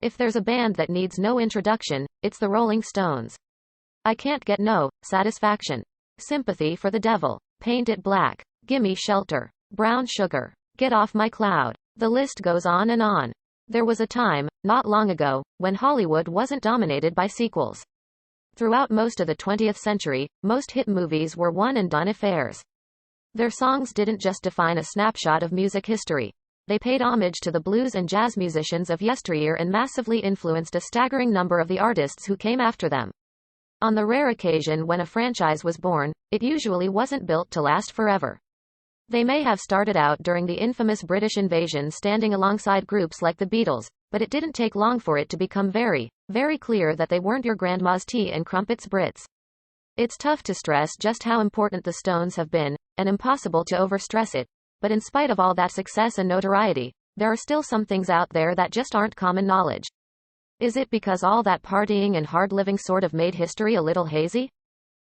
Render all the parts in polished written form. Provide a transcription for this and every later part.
If there's a band that needs no introduction, it's the Rolling Stones. I can't get no satisfaction. Sympathy for the Devil. Paint It Black. GimMe Shelter. Brown Sugar. Get Off My Cloud. The list goes on and on. There was a time, not long ago, when Hollywood wasn't dominated by sequels. Throughout most of the 20th century, most hit movies were one-and-done affairs. Their songs didn't just define a snapshot of music history. They paid homage to the blues and jazz musicians of yesteryear and massively influenced a staggering number of the artists who came after them. On the rare occasion when a franchise was born, it usually wasn't built to last forever. They may have started out during the infamous British invasion standing alongside groups like the Beatles, but it didn't take long for it to become very, very clear that they weren't your grandma's tea-and-crumpets Brits. It's tough to stress just how important the Stones have been, and impossible to overstress it, but in spite of all that success and notoriety, there are still some things out there that just aren't common knowledge. Is it because all that partying and hard living sort of made history a little hazy?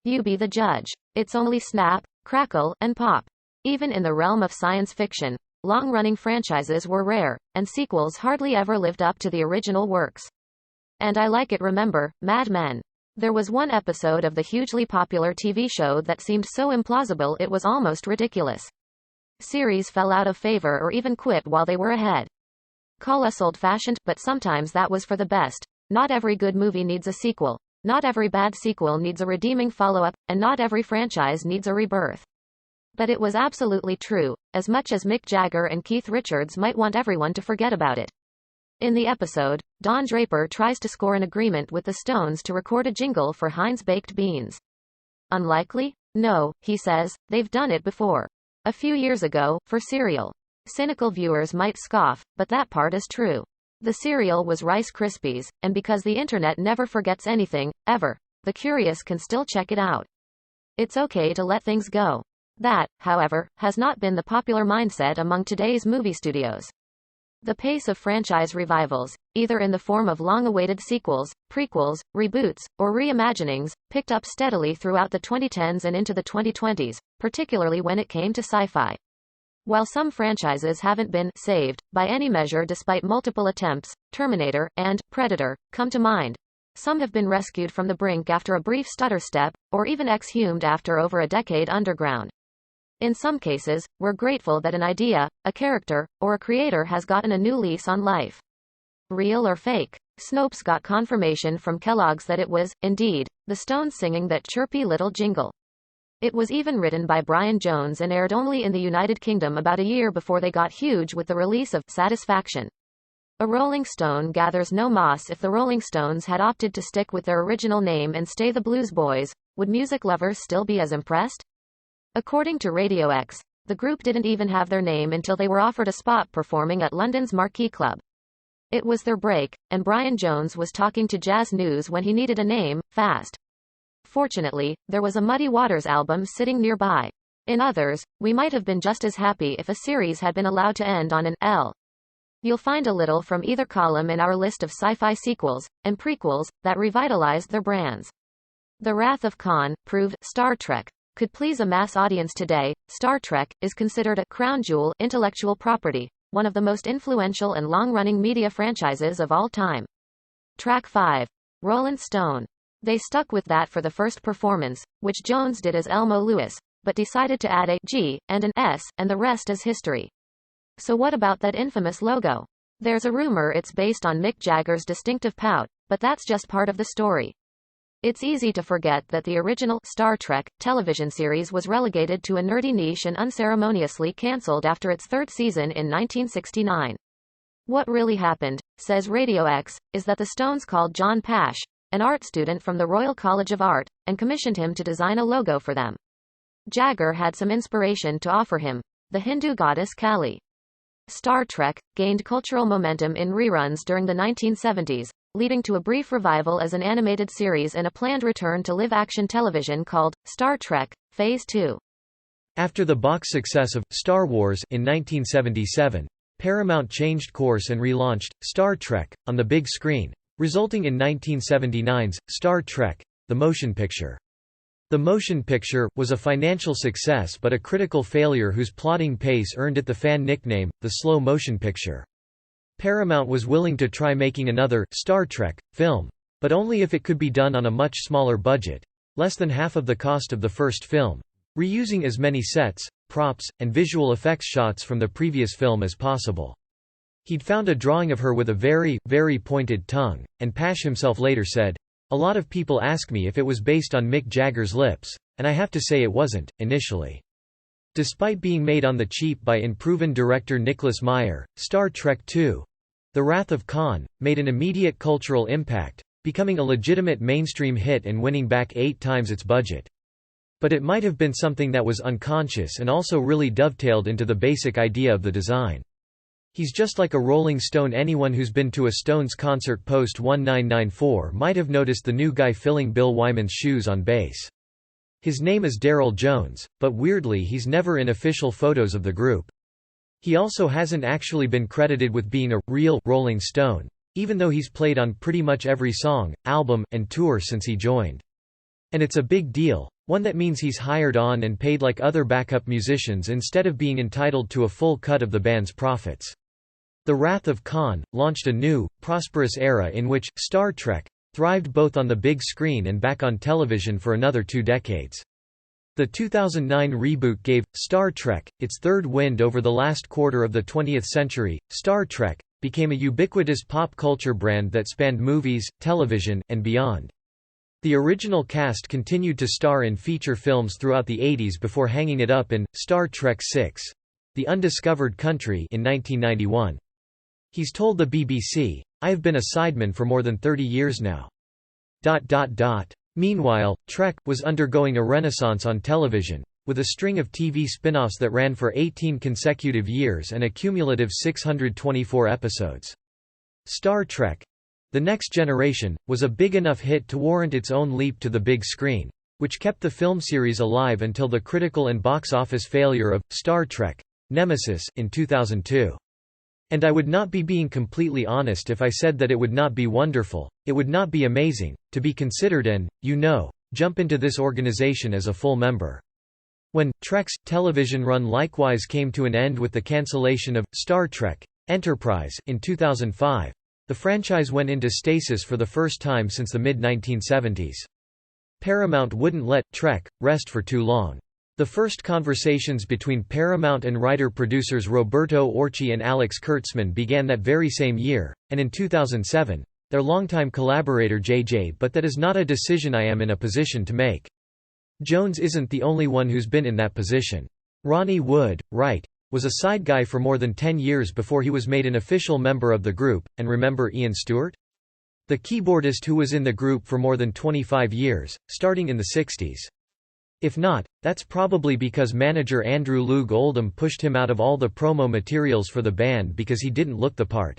You be the judge. It's only snap, crackle, and pop. Even in the realm of science fiction, long-running franchises were rare, and sequels hardly ever lived up to the original works. And I like it. Remember, Mad Men. There was one episode of the hugely popular TV show that seemed so implausible it was almost ridiculous. Series fell out of favor or even quit while they were ahead. Call us old-fashioned, but sometimes that was for the best. Not every good movie needs a sequel. Not every bad sequel needs a redeeming follow-up, and not every franchise needs a rebirth. But it was absolutely true, as much as Mick Jagger and Keith Richards might want everyone to forget about it. In the episode, Don Draper tries to score an agreement with the Stones to record a jingle for Heinz baked beans. Unlikely? No, he says, they've done it before. A few years ago, for cereal. Cynical viewers might scoff, but that part is true. The cereal was Rice Krispies, and because the internet never forgets anything, ever, the curious can still check it out. It's okay to let things go. That, however, has not been the popular mindset among today's movie studios. The pace of franchise revivals, either in the form of long-awaited sequels, prequels, reboots, or reimaginings, picked up steadily throughout the 2010s and into the 2020s, particularly when it came to sci-fi. While some franchises haven't been saved by any measure despite multiple attempts, Terminator and Predator come to mind. Some have been rescued from the brink after a brief stutter step, or even exhumed after over a decade underground. In some cases, we're grateful that an idea, a character, or a creator has gotten a new lease on life. Real or fake? Snopes got confirmation from Kellogg's that it was, indeed, the Stones singing that chirpy little jingle. It was even written by Brian Jones and aired only in the United Kingdom about a year before they got huge with the release of Satisfaction. A Rolling Stone gathers no moss. If the Rolling Stones had opted to stick with their original name and stay the Blues Boys, would music lovers still be as impressed? According to Radio X, the group didn't even have their name until they were offered a spot performing at London's Marquee Club. It was their break, and Brian Jones was talking to Jazz News when he needed a name, fast. Fortunately, there was a Muddy Waters album sitting nearby. In others, we might have been just as happy if a series had been allowed to end on an L. You'll find a little from either column in our list of sci-fi sequels and prequels that revitalized their brands. The Wrath of Khan proved Star Trek could please a mass audience today. Star Trek is considered a crown jewel intellectual property, one of the most influential and long-running media franchises of all time. Track 5. Rolling Stone. They stuck with that for the first performance, which Jones did as Elmo Lewis, but decided to add a G and an S, and the rest is history. So what about that infamous logo? There's a rumor it's based on Mick Jagger's distinctive pout, but that's just part of the story. It's easy to forget that the original Star Trek television series was relegated to a nerdy niche and unceremoniously cancelled after its third season in 1969. What really happened, says Radio X, is that the Stones called John Pash, an art student from the Royal College of Art, and commissioned him to design a logo for them. Jagger had some inspiration to offer him, the Hindu goddess Kali. Star Trek gained cultural momentum in reruns during the 1970s, leading to a brief revival as an animated series and a planned return to live-action television called Star Trek Phase 2. After the box success of Star Wars in 1977, Paramount changed course and relaunched Star Trek on the big screen, resulting in 1979's Star Trek: The Motion Picture. The motion picture was a financial success but a critical failure whose plotting pace earned it the fan nickname, the slow motion picture. Paramount was willing to try making another Star Trek film, but only if it could be done on a much smaller budget, less than half of the cost of the first film, reusing as many sets, props, and visual effects shots from the previous film as possible. He'd found a drawing of her with a very, very pointed tongue, and Pash himself later said, "A lot of people ask me if it was based on Mick Jagger's lips, and I have to say it wasn't, initially." Despite being made on the cheap by unproven director Nicholas Meyer, Star Trek II: The Wrath of Khan made an immediate cultural impact, becoming a legitimate mainstream hit and winning back 8 times its budget. But it might have been something that was unconscious and also really dovetailed into the basic idea of the design. He's just like a Rolling Stone. Anyone who's been to a Stones concert post-1994 might have noticed the new guy filling Bill Wyman's shoes on bass. His name is Daryl Jones, but weirdly he's never in official photos of the group. He also hasn't actually been credited with being a real Rolling Stone, even though he's played on pretty much every song, album, and tour since he joined. And it's a big deal, one that means he's hired on and paid like other backup musicians instead of being entitled to a full cut of the band's profits. The Wrath of Khan launched a new, prosperous era in which Star Trek thrived both on the big screen and back on television for another 2 decades. The 2009 reboot gave Star Trek its third wind over the last quarter of the 20th century. Star Trek became a ubiquitous pop culture brand that spanned movies, television, and beyond. The original cast continued to star in feature films throughout the 80s before hanging it up in Star Trek VI: The Undiscovered Country in 1991. He's told the BBC, "I have been a sideman for more than 30 years now." Meanwhile, Trek was undergoing a renaissance on television, with a string of TV spin-offs that ran for 18 consecutive years and a cumulative 624 episodes. Star Trek: The Next Generation was a big enough hit to warrant its own leap to the big screen, which kept the film series alive until the critical and box office failure of Star Trek: Nemesis in 2002. And I would not be being completely honest if I said that it would not be wonderful, it would not be amazing, to be considered and, jump into this organization as a full member. When Trek's television run likewise came to an end with the cancellation of Star Trek: Enterprise in 2005, the franchise went into stasis for the first time since the mid-1970s. Paramount wouldn't let Trek rest for too long. The first conversations between Paramount and writer-producers Roberto Orci and Alex Kurtzman began that very same year, and in 2007, their longtime collaborator JJ. But that is not a decision I am in a position to make. Jones isn't the only one who's been in that position. Ronnie Wood, right, was a side guy for more than 10 years before he was made an official member of the group, and remember Ian Stewart? The keyboardist who was in the group for more than 25 years, starting in the 60s. If not, that's probably because manager Andrew Loog Oldham pushed him out of all the promo materials for the band because he didn't look the part.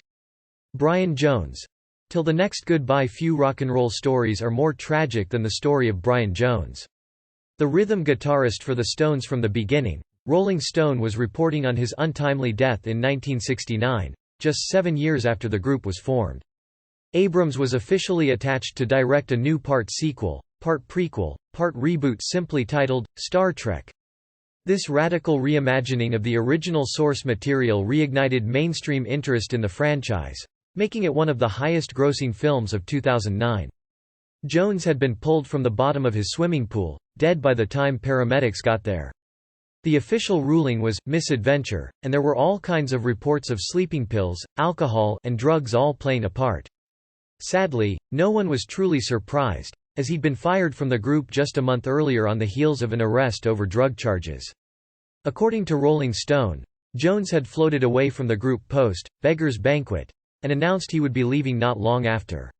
Brian Jones. Till the next goodbye. Few rock'n'roll stories are more tragic than the story of Brian Jones. The rhythm guitarist for the Stones from the beginning, Rolling Stone was reporting on his untimely death in 1969, just 7 years after the group was formed. Abrams was officially attached to direct a new part sequel, part prequel, part reboot simply titled, Star Trek. This radical reimagining of the original source material reignited mainstream interest in the franchise, making it one of the highest-grossing films of 2009. Jones had been pulled from the bottom of his swimming pool, dead by the time paramedics got there. The official ruling was misadventure, and there were all kinds of reports of sleeping pills, alcohol, and drugs all playing a part. Sadly, no one was truly surprised, as he'd been fired from the group just a month earlier on the heels of an arrest over drug charges. According to Rolling Stone, Jones had floated away from the group post Beggar's Banquet, and announced he would be leaving not long after.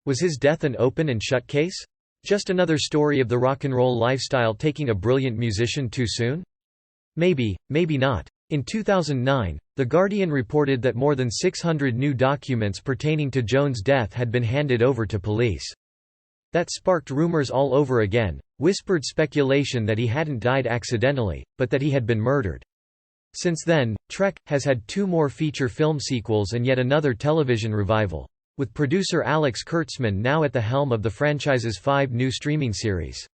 Was his death an open and shut case? Just another story of the rock and roll lifestyle taking a brilliant musician too soon? Maybe, maybe not. In 2009, The Guardian reported that more than 600 new documents pertaining to Jones' death had been handed over to police. That sparked rumors all over again, whispered speculation that he hadn't died accidentally, but that he had been murdered. Since then, Trek has had 2 more feature film sequels and yet another television revival, with producer Alex Kurtzman now at the helm of the franchise's 5 new streaming series.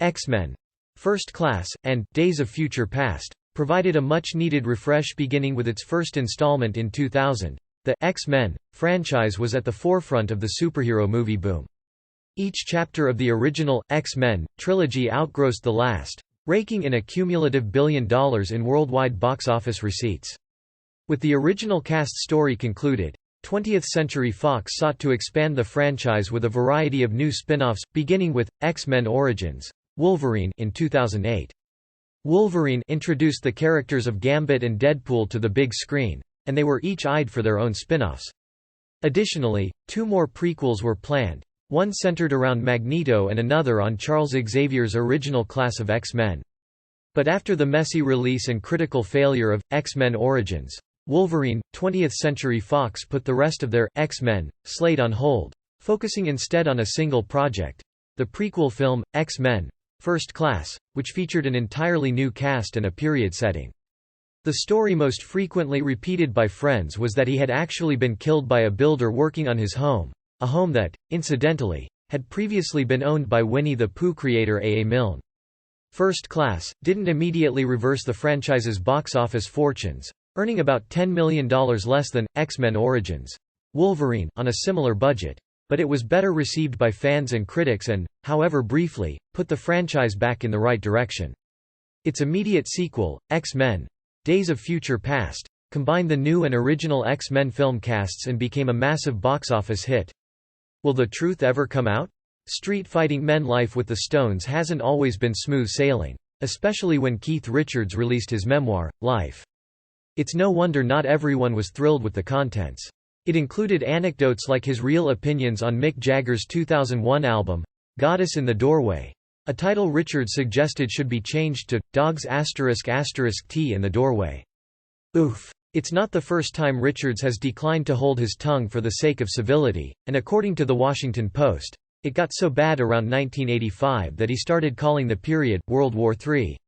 X-Men, First Class, and Days of Future Past provided a much-needed refresh, beginning with its first installment in 2000, The X-Men franchise was at the forefront of the superhero movie boom. Each chapter of the original X-Men trilogy outgrossed the last, raking in a cumulative $1 billion in worldwide box office receipts. With the original cast story concluded, 20th Century Fox sought to expand the franchise with a variety of new spin-offs, beginning with X-Men Origins Wolverine in 2008. Wolverine introduced the characters of Gambit and Deadpool to the big screen, and they were each eyed for their own spin-offs. Additionally, 2 more prequels were planned, one centered around Magneto and another on Charles Xavier's original class of X-Men. But after the messy release and critical failure of X-Men Origins Wolverine, 20th Century Fox put the rest of their X-Men slate on hold, focusing instead on a single project, the prequel film, X-Men First Class, which featured an entirely new cast and a period setting. The story most frequently repeated by friends was that he had actually been killed by a builder working on his home, a home that, incidentally, had previously been owned by Winnie the Pooh creator A. A. Milne. First Class didn't immediately reverse the franchise's box office fortunes, earning about $10 million less than X-Men Origins Wolverine on a similar budget, but it was better received by fans and critics and, however briefly, put the franchise back in the right direction. Its immediate sequel, X-Men Days of Future Past, combined the new and original X-Men film casts and became a massive box office hit. Will the truth ever come out? Street-fighting men life with the Stones hasn't always been smooth sailing, especially when Keith Richards released his memoir, Life. It's no wonder not everyone was thrilled with the contents. It included anecdotes like his real opinions on Mick Jagger's 2001 album, Goddess in the Doorway, a title Richards suggested should be changed to Dogs *** Tea in the Doorway. Oof. It's not the first time Richards has declined to hold his tongue for the sake of civility, and according to The Washington Post, it got so bad around 1985 that he started calling the period World War III.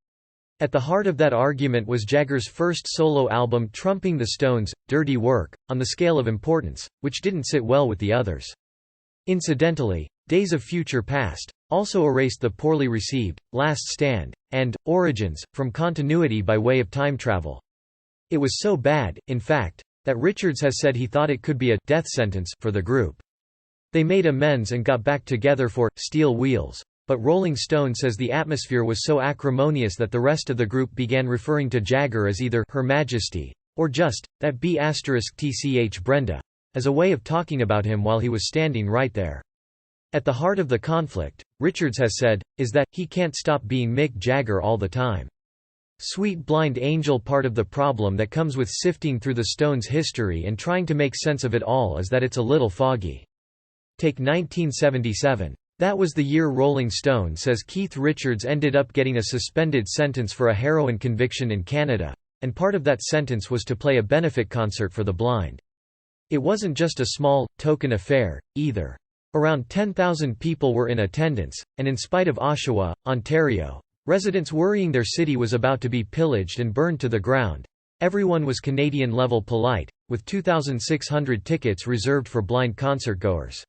At the heart of that argument was Jagger's first solo album trumping the Stones' Dirty Work, on the scale of importance, which didn't sit well with the others. Incidentally, Days of Future Past also erased the poorly received Last Stand and Origins from continuity by way of time travel. It was so bad, in fact, that Richards has said he thought it could be a death sentence for the group. They made amends and got back together for Steel Wheels, but Rolling Stone says the atmosphere was so acrimonious that the rest of the group began referring to Jagger as either Her Majesty or just that B***tch Brenda, as a way of talking about him while he was standing right there. At the heart of the conflict, Richards has said, is that he can't stop being Mick Jagger all the time. Sweet Blind Angel. Part of the problem that comes with sifting through the Stones' history and trying to make sense of it all is that it's a little foggy. Take 1977. That was the year Rolling Stone says Keith Richards ended up getting a suspended sentence for a heroin conviction in Canada, and part of that sentence was to play a benefit concert for the blind. It wasn't just a small, token affair, either. Around 10,000 people were in attendance, and in spite of Oshawa, Ontario, residents worrying their city was about to be pillaged and burned to the ground, everyone was Canadian-level polite, with 2,600 tickets reserved for blind concertgoers.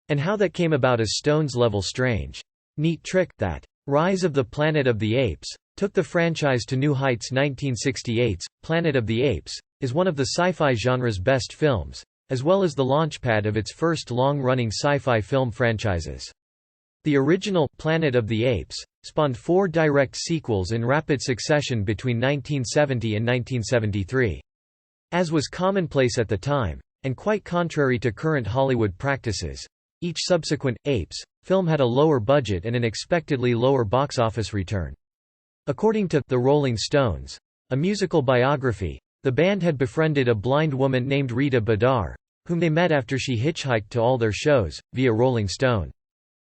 And how that came about is Stones-level strange. Neat trick, that Rise of the Planet of the Apes took the franchise to new heights. 1968's Planet of the Apes is one of the sci-fi genre's best films, as well as the launchpad of its first long-running sci-fi film franchises. The original Planet of the Apes spawned 4 direct sequels in rapid succession between 1970 and 1973. As was commonplace at the time, and quite contrary to current Hollywood practices, each subsequent Apes film had a lower budget and an expectedly lower box office return. According to The Rolling Stones, a musical biography, the band had befriended a blind woman named Rita Badar, whom they met after she hitchhiked to all their shows, via Rolling Stone.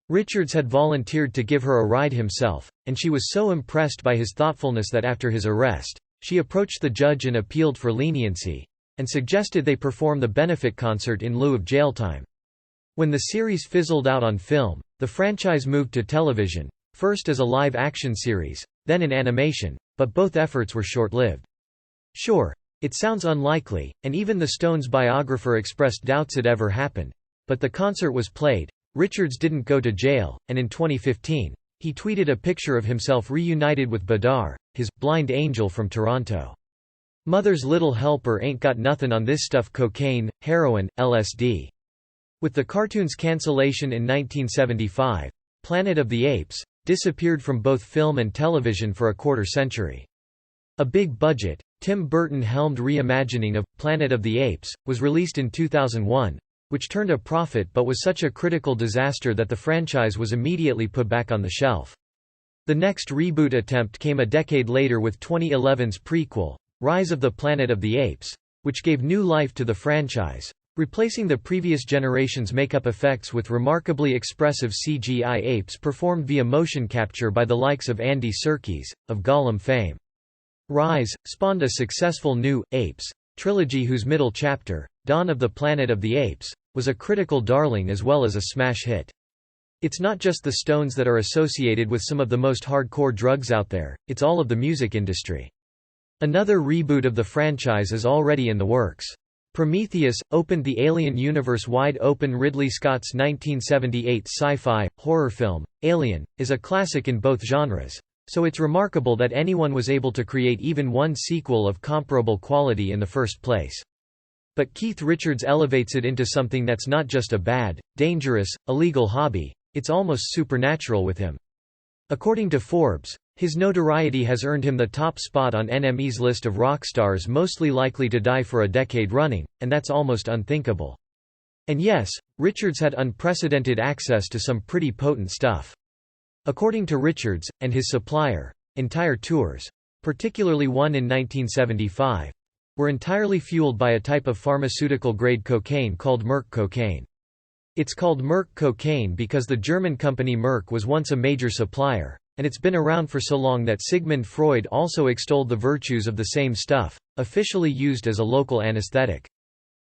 Richards had volunteered to give her a ride himself, and she was so impressed by his thoughtfulness that after his arrest, she approached the judge and appealed for leniency, and suggested they perform the benefit concert in lieu of jail time. When the series fizzled out on film, the franchise moved to television, first as a live-action series, then in animation, but both efforts were short-lived. Sure, it sounds unlikely, and even the Stones' biographer expressed doubts it ever happened, but the concert was played, Richards didn't go to jail, and in 2015, he tweeted a picture of himself reunited with Badar, his blind angel from Toronto. Mother's Little Helper ain't got nothin' on this stuff: cocaine, heroin, LSD. With the cartoon's cancellation in 1975, Planet of the Apes disappeared from both film and television for a quarter-century. A big-budget, Tim Burton-helmed reimagining of Planet of the Apes was released in 2001, which turned a profit but was such a critical disaster that the franchise was immediately put back on the shelf. The next reboot attempt came a decade later with 2011's prequel, Rise of the Planet of the Apes, which gave new life to the franchise, replacing the previous generation's makeup effects with remarkably expressive CGI apes performed via motion capture by the likes of Andy Serkis, of Gollum fame. Rise spawned a successful new Apes trilogy whose middle chapter, Dawn of the Planet of the Apes, was a critical darling as well as a smash hit. It's not just the stones that are associated with some of the most hardcore drugs out there, it's all of the music industry. Another reboot of the franchise is already in the works. Prometheus opened the Alien universe wide open. Ridley Scott's 1978 sci-fi horror film, Alien, is a classic in both genres, so it's remarkable that anyone was able to create even one sequel of comparable quality in the first place. But Keith Richards elevates it into something that's not just a bad, dangerous, illegal hobby, it's almost supernatural with him. According to Forbes, his notoriety has earned him the top spot on NME's list of rock stars mostly likely to die for a decade running, and that's almost unthinkable. And yes, Richards had unprecedented access to some pretty potent stuff. According to Richards, and his supplier, entire tours, particularly one in 1975, were entirely fueled by a type of pharmaceutical-grade cocaine called Merck cocaine. It's called Merck cocaine because the German company Merck was once a major supplier, and it's been around for so long that Sigmund Freud also extolled the virtues of the same stuff, officially used as a local anesthetic.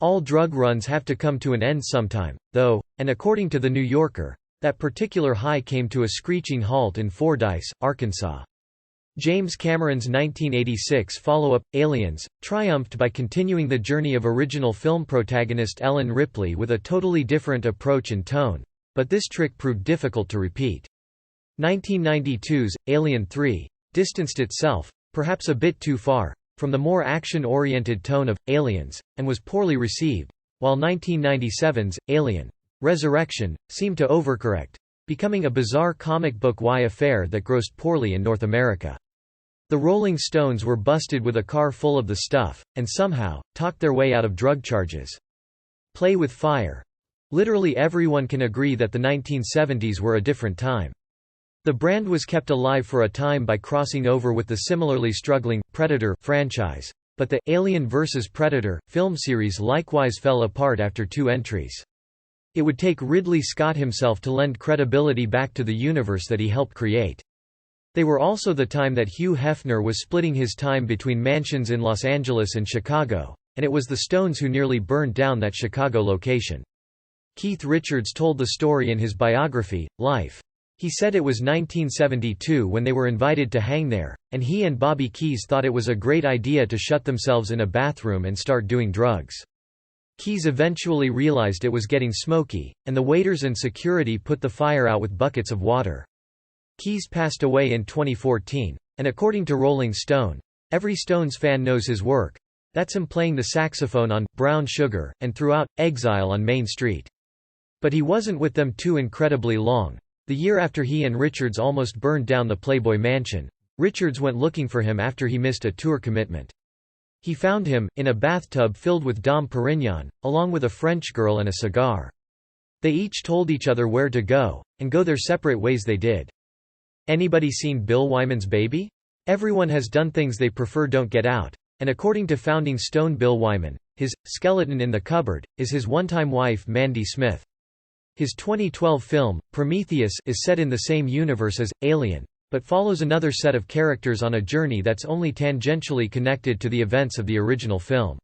All drug runs have to come to an end sometime, though, and according to The New Yorker, that particular high came to a screeching halt in Fordyce, Arkansas. James Cameron's 1986 follow-up, Aliens, triumphed by continuing the journey of original film protagonist Ellen Ripley with a totally different approach and tone, but this trick proved difficult to repeat. 1992's Alien 3 distanced itself, perhaps a bit too far, from the more action-oriented tone of Aliens, and was poorly received, while 1997's Alien: Resurrection seemed to overcorrect, becoming a bizarre comic book-y affair that grossed poorly in North America. The Rolling Stones were busted with a car full of the stuff, and somehow, talked their way out of drug charges. Play with fire. Literally everyone can agree that the 1970s were a different time. The brand was kept alive for a time by crossing over with the similarly struggling Predator franchise, but the Alien vs. Predator film series likewise fell apart after 2 entries. It would take Ridley Scott himself to lend credibility back to the universe that he helped create. They were also the time that Hugh Hefner was splitting his time between mansions in Los Angeles and Chicago, and it was the Stones who nearly burned down that Chicago location. Keith Richards told the story in his biography, Life. He said it was 1972 when they were invited to hang there, and he and Bobby Keys thought it was a great idea to shut themselves in a bathroom and start doing drugs. Keys eventually realized it was getting smoky, and the waiters and security put the fire out with buckets of water. Keys passed away in 2014, and according to Rolling Stone, every Stones fan knows his work. That's him playing the saxophone on Brown Sugar and throughout Exile on Main Street. But he wasn't with them too incredibly long. The year after he and Richards almost burned down the Playboy Mansion, Richards went looking for him after he missed a tour commitment. He found him, in a bathtub filled with Dom Perignon, along with a French girl and a cigar. They each told each other where to go, and go their separate ways they did. Anybody seen Bill Wyman's Baby? Everyone has done things they prefer don't get out, and according to founding Stone Bill Wyman, his skeleton in the cupboard is his one-time wife Mandy Smith. His 2012 film, Prometheus, is set in the same universe as Alien, but follows another set of characters on a journey that's only tangentially connected to the events of the original film.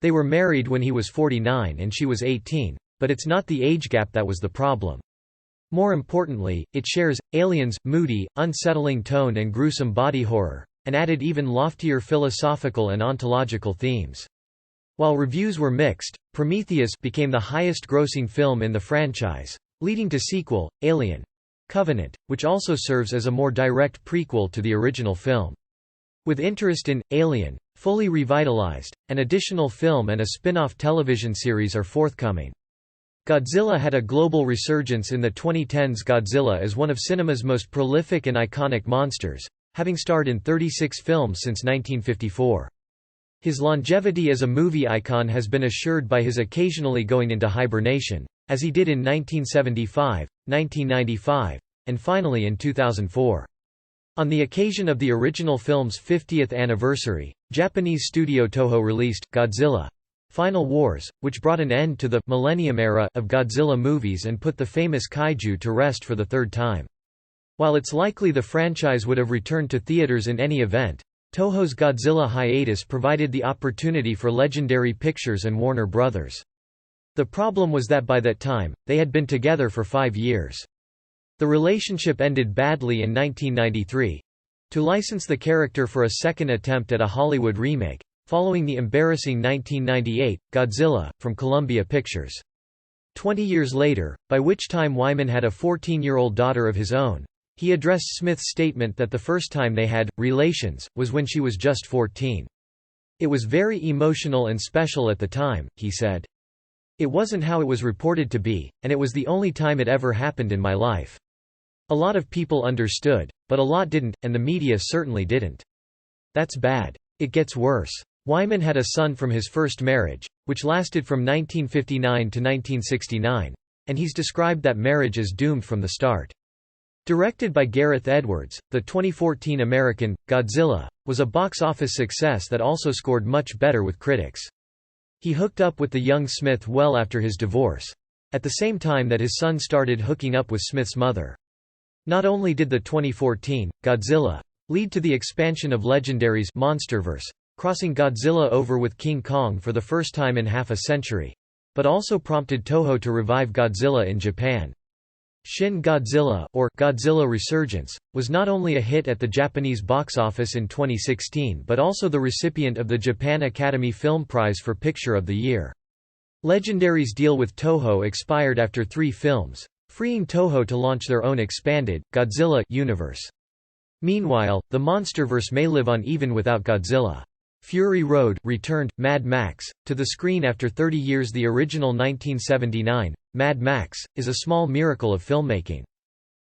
They were married when he was 49 and she was 18, but it's not the age gap that was the problem. More importantly, it shares Alien's moody, unsettling tone and gruesome body horror, and added even loftier philosophical and ontological themes. While reviews were mixed, Prometheus became the highest-grossing film in the franchise, leading to sequel, Alien: Covenant, which also serves as a more direct prequel to the original film. With interest in Alien, fully revitalized, an additional film and a spin-off television series are forthcoming. Godzilla had a global resurgence in the 2010s. Godzilla is one of cinema's most prolific and iconic monsters, having starred in 36 films since 1954. His longevity as a movie icon has been assured by his occasionally going into hibernation, as he did in 1975, 1995, and finally in 2004. On the occasion of the original film's 50th anniversary, Japanese studio Toho released Godzilla: Final Wars, which brought an end to the Millennium Era of Godzilla movies and put the famous kaiju to rest for the third time. While it's likely the franchise would have returned to theaters in any event, Toho's Godzilla hiatus provided the opportunity for Legendary Pictures and Warner Bros. The problem was that by that time, they had been together for 5 years. The relationship ended badly in 1993. To license the character for a second attempt at a Hollywood remake, following the embarrassing 1998 Godzilla from Columbia Pictures. 20 years later, by which time Wyman had a 14-year-old daughter of his own, he addressed Smith's statement that the first time they had relations was when she was just 14. "It was very emotional and special at the time," he said. "It wasn't how it was reported to be, and it was the only time it ever happened in my life. A lot of people understood, but a lot didn't, and the media certainly didn't. That's bad. It gets worse." Wyman had a son from his first marriage, which lasted from 1959 to 1969, and he's described that marriage as doomed from the start. Directed by Gareth Edwards, the 2014 American, Godzilla, was a box office success that also scored much better with critics. He hooked up with the young Smith well after his divorce, at the same time that his son started hooking up with Smith's mother. Not only did the 2014 Godzilla lead to the expansion of Legendary's Monsterverse, crossing Godzilla over with King Kong for the first time in half a century, but also prompted Toho to revive Godzilla in Japan. Shin Godzilla, or Godzilla Resurgence, was not only a hit at the Japanese box office in 2016 but also the recipient of the Japan Academy Film Prize for Picture of the Year. Legendary's deal with Toho expired after 3 films, freeing Toho to launch their own expanded, Godzilla universe. Meanwhile, the Monsterverse may live on even without Godzilla. Fury Road returned, Mad Max, to the screen after 30 years. The original 1979, Mad Max, is a small miracle of filmmaking.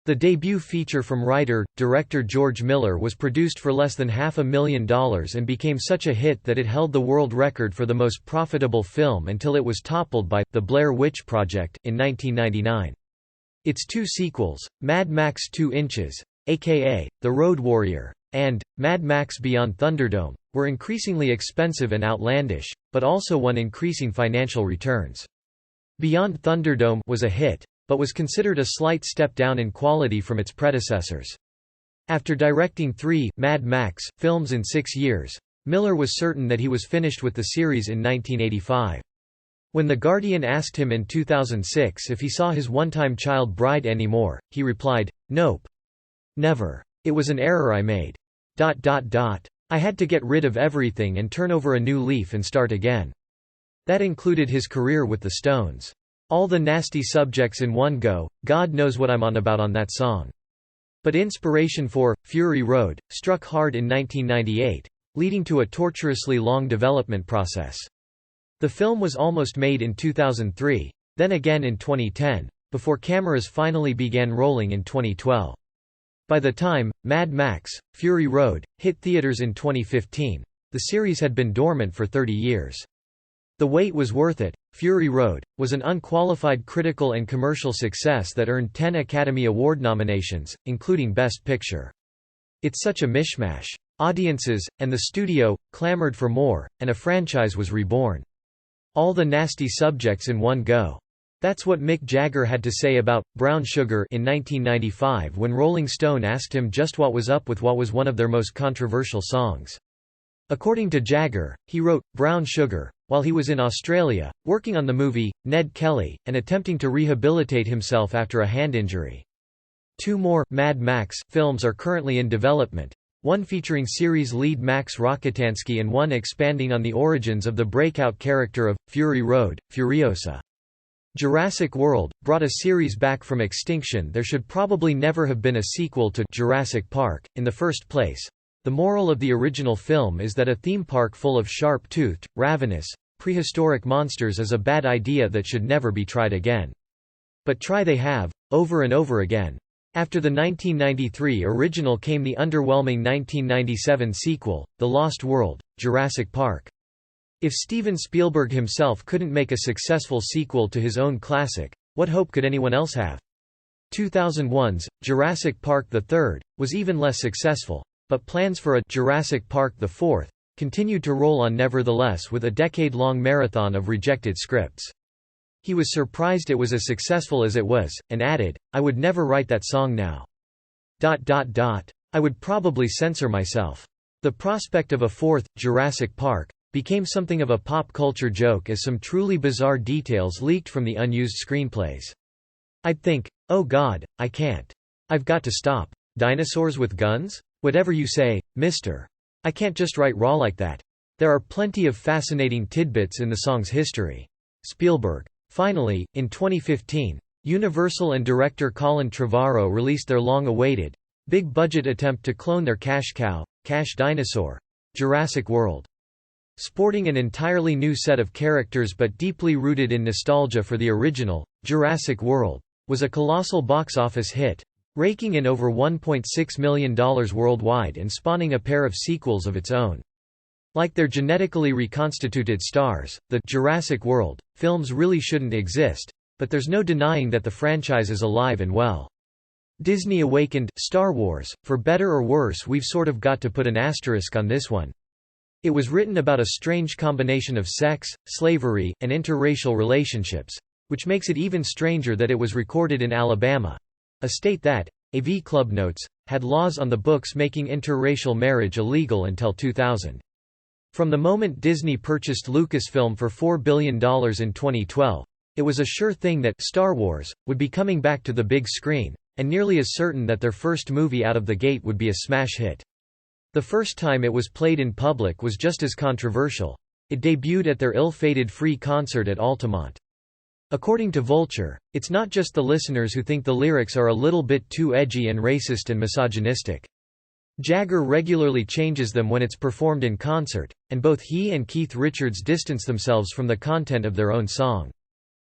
The debut feature from writer-director George Miller was produced for less than $500,000 and became such a hit that it held the world record for the most profitable film until it was toppled by The Blair Witch Project in 1999. Its 2 sequels, Mad Max 2 Inches, aka The Road Warrior, and Mad Max Beyond Thunderdome, were increasingly expensive and outlandish, but also won increasing financial returns. Beyond Thunderdome was a hit, but was considered a slight step down in quality from its predecessors. After directing 3 Mad Max films in 6 years, Miller was certain that he was finished with the series in 1985. When The Guardian asked him in 2006 if he saw his one-time child bride anymore, he replied, "Nope. Never. It was an error I made. ... I had to get rid of everything and turn over a new leaf and start again." That included his career with the Stones. All the nasty subjects in one go, God knows what I'm on about on that song. But inspiration for Fury Road struck hard in 1998, leading to a torturously long development process. The film was almost made in 2003, then again in 2010, before cameras finally began rolling in 2012. By the time Mad Max: Fury Road hit theaters in 2015, the series had been dormant for 30 years. The wait was worth it. Fury Road was an unqualified critical and commercial success that earned 10 Academy Award nominations, including Best Picture. It's such a mishmash. Audiences, and the studio, clamored for more, and a franchise was reborn. All the nasty subjects in one go. That's what Mick Jagger had to say about Brown Sugar in 1995 when Rolling Stone asked him just what was up with what was one of their most controversial songs. According to Jagger, he wrote Brown Sugar while he was in Australia, working on the movie Ned Kelly, and attempting to rehabilitate himself after a hand injury. 2 more Mad Max films are currently in development, one featuring series lead Max Rokitansky and one expanding on the origins of the breakout character of Fury Road, Furiosa. Jurassic World brought a series back from extinction. There should probably never have been a sequel to Jurassic Park, in the first place, The moral of the original film is that a theme park full of sharp-toothed, ravenous, prehistoric monsters is a bad idea that should never be tried again. But try they have, over and over again. After the 1993 original came the underwhelming 1997 sequel, The Lost World, Jurassic Park. If Steven Spielberg himself couldn't make a successful sequel to his own classic, what hope could anyone else have? 2001's Jurassic Park III was even less successful, but plans for a Jurassic Park IV continued to roll on nevertheless with a decade-long marathon of rejected scripts. He was surprised it was as successful as it was, and added, "I would never write that song now. I would probably censor myself." The prospect of a fourth, Jurassic Park, became something of a pop culture joke as some truly bizarre details leaked from the unused screenplays. I'd think, oh God, I can't. I've got to stop. Dinosaurs with guns? Whatever you say, mister. I can't just write raw like that. There are plenty of fascinating tidbits in the song's history. Spielberg. Finally, in 2015, Universal and director Colin Trevorrow released their long-awaited, big-budget attempt to clone their cash cow, Cash Dinosaur, Jurassic World. Sporting an entirely new set of characters but deeply rooted in nostalgia for the original, Jurassic World was a colossal box office hit, raking in over $1.6 million worldwide and spawning a pair of sequels of its own. Like their genetically reconstituted stars, the Jurassic World films really shouldn't exist, but there's no denying that the franchise is alive and well. Disney awakened Star Wars. For better or worse, we've sort of got to put an asterisk on this one. It was written about a strange combination of sex, slavery, and interracial relationships, which makes it even stranger that it was recorded in Alabama, a state that, AV Club notes, had laws on the books making interracial marriage illegal until 2000. From the moment Disney purchased Lucasfilm for $4 billion in 2012, it was a sure thing that Star Wars would be coming back to the big screen, and nearly as certain that their first movie out of the gate would be a smash hit. The first time it was played in public was just as controversial. It debuted at their ill-fated free concert at Altamont. According to Vulture, it's not just the listeners who think the lyrics are a little bit too edgy and racist and misogynistic. Jagger regularly changes them when it's performed in concert, and both he and Keith Richards distance themselves from the content of their own song.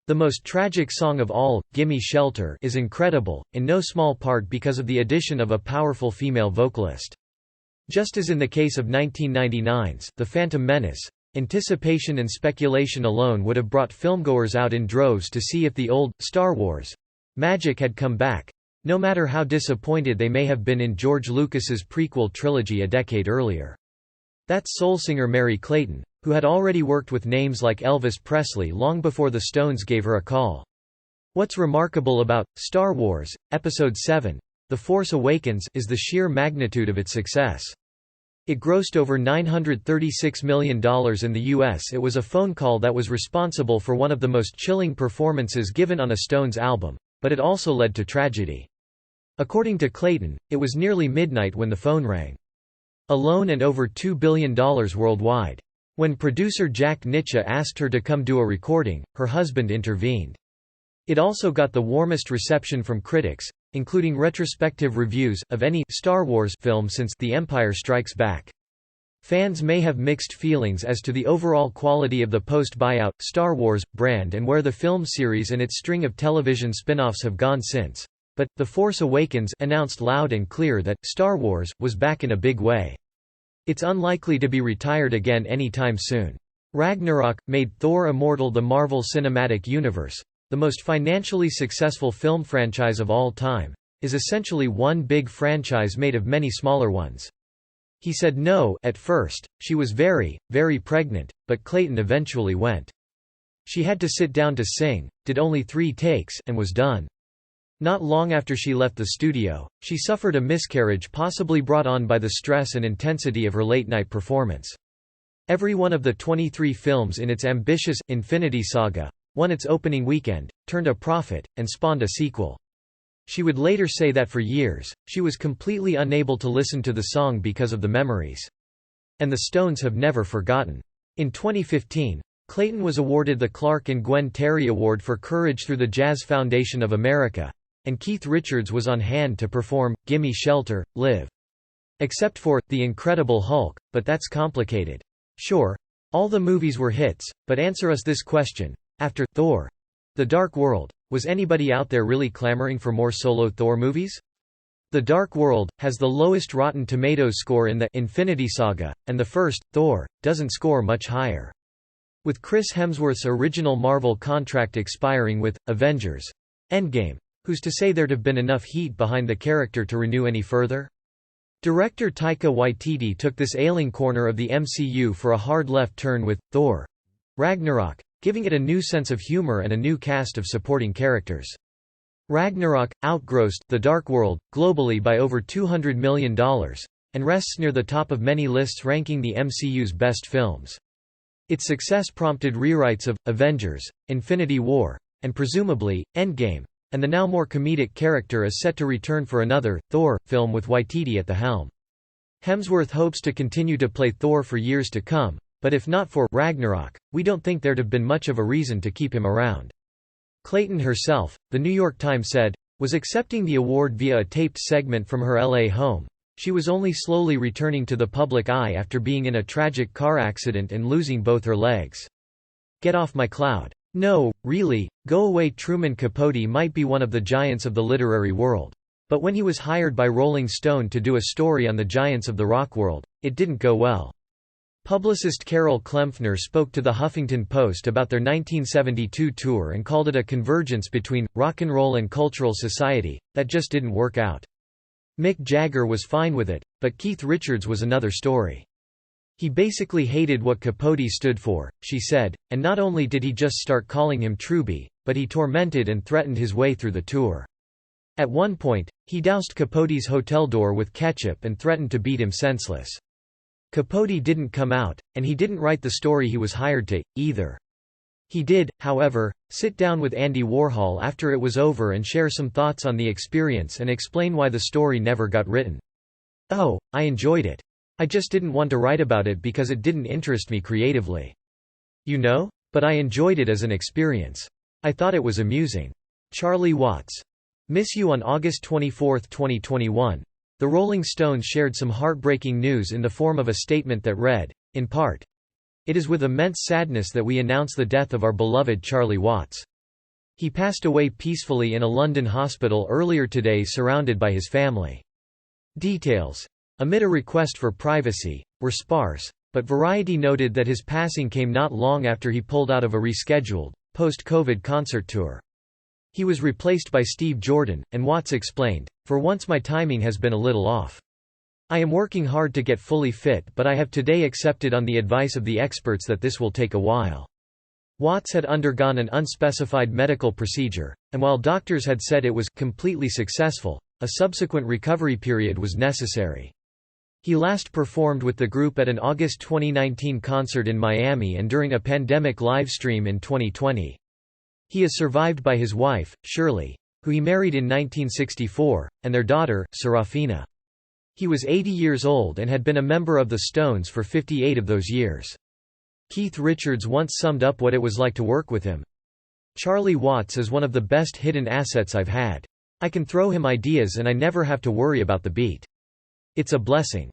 The most tragic song of all, "GimMe Shelter," is incredible, in no small part because of the addition of a powerful female vocalist. Just as in the case of 1999's The Phantom Menace, anticipation and speculation alone would have brought filmgoers out in droves to see if the old Star Wars magic had come back, no matter how disappointed they may have been in George Lucas's prequel trilogy a decade earlier. That's soul singer Mary Clayton, who had already worked with names like Elvis Presley long before the Stones gave her a call. What's remarkable about Star Wars, Episode VII, The Force Awakens is the sheer magnitude of its success. It grossed over $936 million in the US. It was a phone call that was responsible for one of the most chilling performances given on a Stones album, but it also led to tragedy. According to Clayton, it was nearly midnight when the phone rang. Alone and over $2 billion worldwide. When producer Jack Nitzsche asked her to come do a recording, her husband intervened. It also got the warmest reception from critics, including retrospective reviews, of any Star Wars film since The Empire Strikes Back. Fans may have mixed feelings as to the overall quality of the post-buyout Star Wars brand and where the film series and its string of television spin-offs have gone since. But The Force Awakens announced loud and clear that Star Wars was back in a big way. It's unlikely to be retired again anytime soon. Ragnarok made Thor Immortal the Marvel Cinematic Universe, the most financially successful film franchise of all time, is essentially one big franchise made of many smaller ones. He said no at first. She was very, very pregnant, but Clayton eventually went. She had to sit down to sing, did only 3 takes, and was done. Not long after she left the studio, she suffered a miscarriage possibly brought on by the stress and intensity of her late-night performance. Every one of the 23 films in its ambitious Infinity Saga won its opening weekend, turned a profit, and spawned a sequel. She would later say that for years, she was completely unable to listen to the song because of the memories. And the Stones have never forgotten. In 2015, Clayton was awarded the Clark and Gwen Terry Award for Courage through the Jazz Foundation of America, and Keith Richards was on hand to perform "Gimme Shelter, Live." Except for The Incredible Hulk, but that's complicated. Sure, all the movies were hits, but answer us this question. After Thor: The Dark World, was anybody out there really clamoring for more solo Thor movies? The Dark World has the lowest Rotten Tomatoes score in the Infinity Saga, and the first, Thor, doesn't score much higher. With Chris Hemsworth's original Marvel contract expiring with Avengers: Endgame, who's to say there'd have been enough heat behind the character to renew any further? Director Taika Waititi took this ailing corner of the MCU for a hard left turn with Thor: Ragnarok, giving it a new sense of humor and a new cast of supporting characters. Ragnarok outgrossed The Dark World globally by over $200 million, and rests near the top of many lists ranking the MCU's best films. Its success prompted rewrites of Avengers: Infinity War, and presumably Endgame, and the now more comedic character is set to return for another Thor film with Waititi at the helm. Hemsworth hopes to continue to play Thor for years to come, but if not for Ragnarok, we don't think there'd have been much of a reason to keep him around. Clayton herself, The New York Times said, was accepting the award via a taped segment from her LA home. She was only slowly returning to the public eye after being in a tragic car accident and losing both her legs. Get off my cloud. No, really, go away. Truman Capote might be one of the giants of the literary world. But when he was hired by Rolling Stone to do a story on the giants of the rock world, it didn't go well. Publicist Carol Klemfner spoke to the Huffington Post about their 1972 tour and called it a convergence between rock and roll and cultural society that just didn't work out. Mick Jagger was fine with it, but Keith Richards was another story. He basically hated what Capote stood for, she said, and not only did he just start calling him Truby, but he tormented and threatened his way through the tour. At one point, he doused Capote's hotel door with ketchup and threatened to beat him senseless. Capote didn't come out, and he didn't write the story he was hired to, either. He did, however, sit down with Andy Warhol after it was over and share some thoughts on the experience and explain why the story never got written. "Oh, I enjoyed it. I just didn't want to write about it because it didn't interest me creatively. You know? But I enjoyed it as an experience. I thought it was amusing." Charlie Watts. Miss you. On August 24, 2021, the Rolling Stones shared some heartbreaking news in the form of a statement that read, in part, "It is with immense sadness that we announce the death of our beloved Charlie Watts. He passed away peacefully in a London hospital earlier today surrounded by his family." Details, amid a request for privacy, were sparse, but Variety noted that his passing came not long after he pulled out of a rescheduled, post-COVID concert tour. He was replaced by Steve Jordan, and Watts explained, "For once my timing has been a little off. I am working hard to get fully fit, but I have today accepted on the advice of the experts that this will take a while." Watts had undergone an unspecified medical procedure, and while doctors had said it was completely successful, a subsequent recovery period was necessary. He last performed with the group at an August 2019 concert in Miami and during a pandemic livestream in 2020. He is survived by his wife, Shirley, who he married in 1964, and their daughter, Serafina. He was 80 years old and had been a member of the Stones for 58 of those years. Keith Richards once summed up what it was like to work with him. "Charlie Watts is one of the best hidden assets I've had. I can throw him ideas and I never have to worry about the beat. It's a blessing."